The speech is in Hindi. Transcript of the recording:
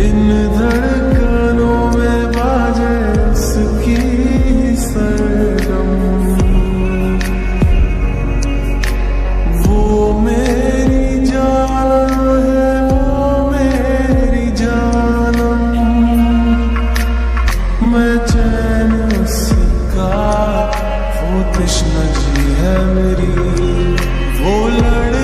इन धड़कनों में बाजे उसकी सरगम, वो मेरी जान है, वो मेरी जानम, मैं चैन उसका, वो तृष्णा जी है मेरी, वो लड़